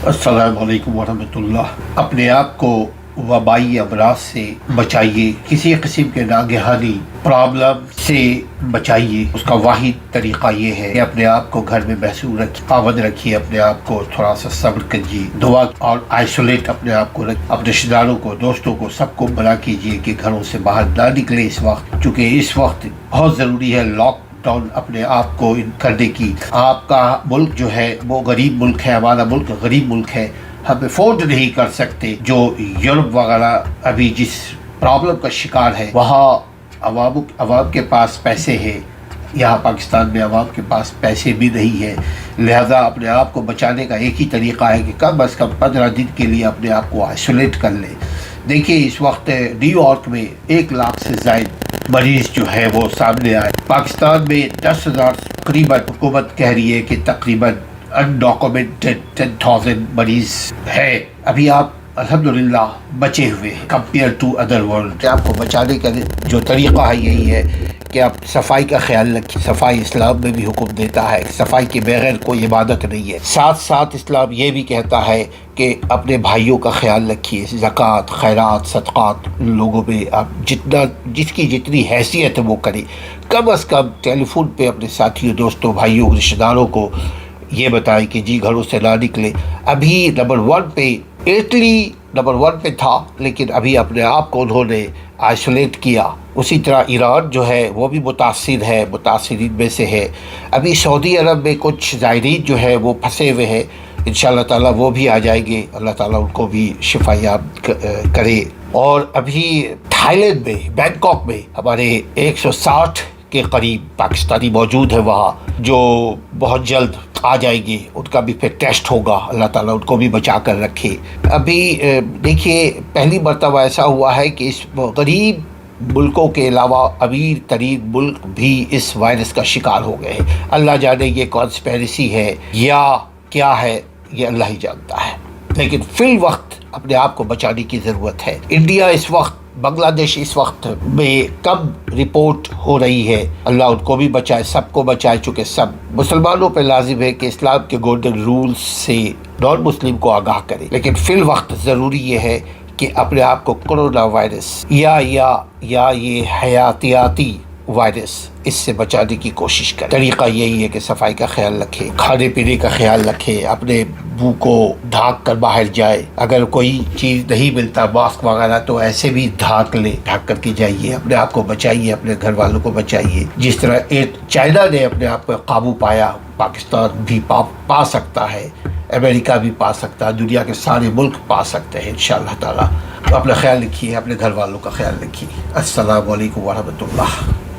السلام علیکم ورحمۃ اللہ۔ اپنے آپ کو وبائی امراض سے بچائیے، کسی قسم کے ناگہانی پرابلم سے بچائیے۔ اس کا واحد طریقہ یہ ہے کہ اپنے آپ کو گھر میں محصور پابند رکھیے، اپنے آپ کو تھوڑا سا صبر کیجیے، دعا اور آئسولیٹ اپنے آپ کو رکھ، اپنے رشتہ داروں کو، دوستوں کو، سب کو منع کیجیے کہ گھروں سے باہر نہ نکلے اس وقت، کیونکہ اس وقت بہت ضروری ہے لاک ڈاؤن اپنے آپ کو کرنے کی۔ آپ کا ملک جو ہے وہ غریب ملک ہے، ہمارا ملک غریب ملک ہے، ہم افورڈ نہیں کر سکتے۔ جو یورپ وغیرہ ابھی جس پرابلم کا شکار ہے، وہاں عوام کے پاس پیسے ہیں، یہاں پاکستان میں عوام کے پاس پیسے بھی نہیں ہے، لہذا اپنے آپ کو بچانے کا ایک ہی طریقہ ہے کہ کم از کم 15 دن کے لیے اپنے آپ کو آئسولیٹ کر لیں۔ دیکھیے اس وقت نیو یارک میں 1 لاکھ سے زائد مریض جو ہے وہ سامنے آئے، پاکستان میں 10,000 تقریباً، حکومت کہہ رہی ہے کہ تقریباً انڈاکومنٹڈ 10,000 مریض ہے۔ ابھی آپ الحمدللہ بچے ہوئے ہیں کمپیئر ٹو ادر ورلڈ۔ آپ کو بچانے کا جو طریقہ ہے یہی ہے کہ آپ صفائی کا خیال رکھیں۔ صفائی اسلام میں بھی حکم دیتا ہے، صفائی کے بغیر کوئی عبادت نہیں ہے۔ ساتھ ساتھ اسلام یہ بھی کہتا ہے کہ اپنے بھائیوں کا خیال رکھیے، زکوٰۃ، خیرات، صدقات لوگوں میں آپ جس کی جتنی حیثیت ہے وہ کریں۔ کم از کم ٹیلی فون پہ اپنے ساتھیوں، دوستوں، بھائیوں، رشتہ داروں کو یہ بتائیں کہ جی گھروں سے نہ نکلے۔ ابھی نمبر 1 پہ اٹلی نمبر 1 پہ تھا، لیکن ابھی اپنے آپ کو انہوں نے آئسولیٹ کیا۔ اسی طرح ایران جو ہے وہ بھی متاثر ہے، متاثرین میں سے ہے۔ ابھی سعودی عرب میں کچھ زائرین جو ہے وہ پھنسے ہوئے ہیں، انشاءاللہ تعالیٰ وہ بھی آ جائیں گے، اللہ تعالیٰ ان کو بھی شفا یاب کرے۔ اور ابھی تھائی لینڈ میں، بینکاک میں ہمارے 160 کے قریب پاکستانی موجود ہے وہاں، جو بہت جلد آ جائیں گے، ان کا بھی پھر ٹیسٹ ہوگا، اللہ تعالیٰ ان کو بھی بچا کر رکھے۔ ابھی دیکھیے پہلی مرتبہ ایسا ہوا ہے کہ اس غریب ملکوں کے علاوہ امیر ترین ملک بھی اس وائرس کا شکار ہو گئے ہیں۔ اللہ جانے یہ کانسپیریسی ہے یا کیا ہے، یہ اللہ ہی جانتا ہے، لیکن فی الوقت اپنے آپ کو بچانے کی ضرورت ہے۔ انڈیا اس وقت، بنگلہ دیش اس وقت میں کم رپورٹ ہو رہی ہے، اللہ ان کو بھی بچائے، سب کو بچائے، چونکہ سب مسلمانوں پہ لازم ہے کہ اسلام کے گولڈن رولز سے نان مسلم کو آگاہ کرے، لیکن فی الوقت ضروری یہ ہے کہ اپنے آپ کو کرونا وائرس یا یہ حیاتیاتی وائرس اس سے بچانے کی کوشش کریں۔ طریقہ یہی ہے کہ صفائی کا خیال رکھیں، کھانے پینے کا خیال رکھیں، اپنے منہ کو ڈھانک کر باہر جائے، اگر کوئی چیز نہیں ملتا ماسک وغیرہ تو ایسے بھی ڈھانک لیں، ڈھانک کر کے جائیے، اپنے آپ کو بچائیے، اپنے گھر والوں کو بچائیے۔ جس طرح چائنا نے اپنے آپ پہ قابو پایا، پاکستان بھی پا سکتا ہے، امریکہ بھی پا سکتا ہے، دنیا کے سارے ملک پا سکتے ہیں انشاءاللہ تعالیٰ۔ اپنا خیال رکھیے، اپنے گھر والوں کا خیال رکھیے۔ السلام علیکم ورحمۃ اللہ۔